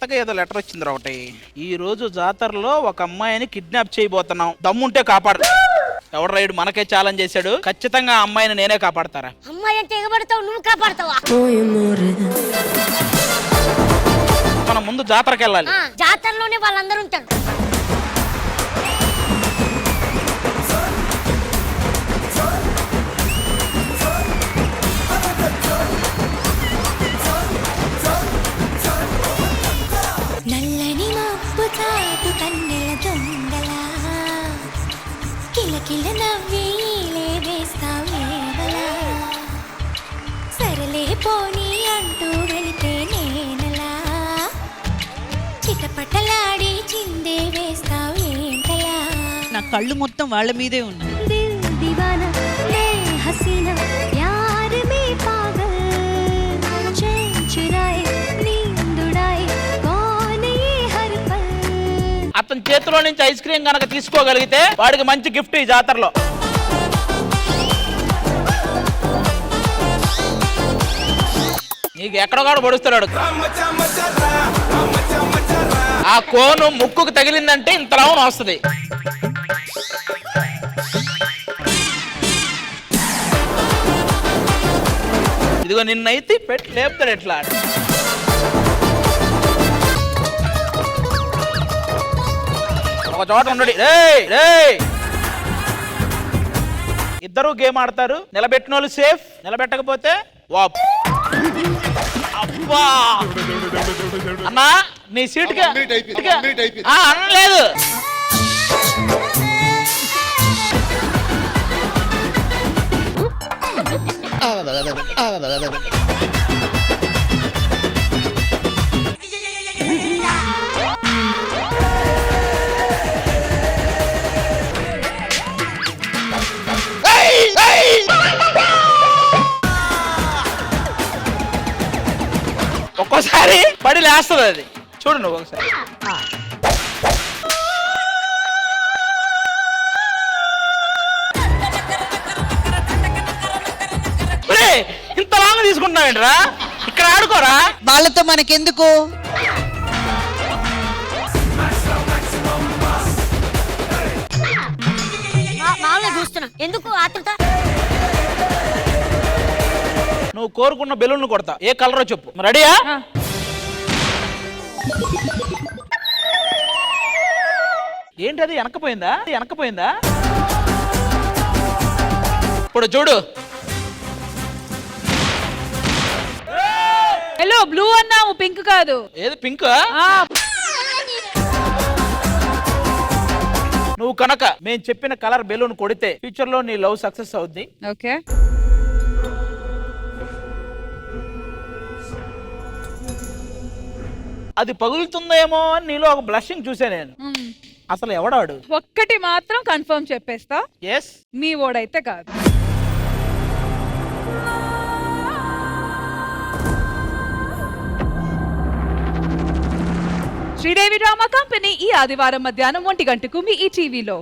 కొత్తగా ఏదో లెటర్ వచ్చింది ఒకటి. ఈ రోజు జాతరలో ఒక అమ్మాయిని కిడ్నాప్ చేయబోతున్నాం, దమ్ముంటే కాపాడు. ఎవడు రైడు మనకే ఛాలెంజ్ చేశాడు. ఖచ్చితంగా ఆ అమ్మాయిని నేనే కాపాడతారా? అమ్మాయి అంటే ఎగబడతావు, నువ్వు కాపాడతావా? మనం ముందు జాతరకి వెళ్ళాలి. జాతరలోనే వాళ్ళందరూ ఉంటారు. నల్లని మబ్బు తాటు కన్నెల దొంగలా కిలకిల నవ్వేలే వేస్తావేవలా సరలే పోనీ అంటూ వెళితే నేనలా చిటపటలాడి చిందే వేస్తావేంటలా. నా కళ్ళు మొత్తం వాళ్ళ మీదే ఉన్నాయి. దిల్ దివానా నే హసీనా ప్యార్ మే పాగల్ చైన్ చురాए नींद उड़ाए कौन ये हर पल. అతని చేతిలో నుంచి ఐస్ క్రీమ్ కనుక తీసుకోగలిగితే వాడికి మంచి గిఫ్ట్ ఈ జాతరలో. నీకు ఎక్కడో పొడుస్తున్నాడు. ఆ కోను ముక్కుకు తగిలిందంటే ఇంత లావున వస్తుంది. ఇదిగో నిన్నైతే పెట్టి లేపుతాడు ఎట్లా. ఒక చోట ఉండడు. ఇద్దరు గేమ్ ఆడతారు. నిలబెట్టిన వాళ్ళు సేఫ్, నిలబెట్టకపోతే వాప్. అబ్బా అన్నా నీ సీటుకి అనలేదు. ఒక్కోసారి పడి లేస్తుంది అది. చూడు నువ్వు ఒకసారి. ఇంత లాంగ్ తీసుకుంటున్నావేంట్రా? ఇక్కడ ఆడుకోరా. వాళ్ళతో మనకెందుకు? మామూలుగా చూస్తున్నా, ఎందుకు ఆత్రుత? నువ్వు కోరుకున్న బెలూన్ కొడతా. ఏ కలరో చెప్పు. రెడీయా? ఏంటి అది వెనకపోయిందా? ఇప్పుడు చూడు. హలో, బ్లూ అన్నావు, పింక్ కాదు. ఏది పింక్? నువ్వు కనుక మేము చెప్పిన కలర్ బెలూన్ కొడితే ఫ్యూచర్ లో నీ లవ్ సక్సెస్ అవుద్ది. ఓకే, అది పగులుతుందేమో అని నీలో ఒక బ్లషింగ్ చూసా నేను. అసలు ఎవడాడు? ఒక్కటి మాత్రం కన్ఫర్మ్ చెప్పేస్తా, ఎస్, మీ ఓడైతే కాదు. శ్రీదేవి డ్రామా కంపెనీ ఈ ఆదివారం మధ్యాహ్నం 1 గంటకు మీ ఈ టీవీలో.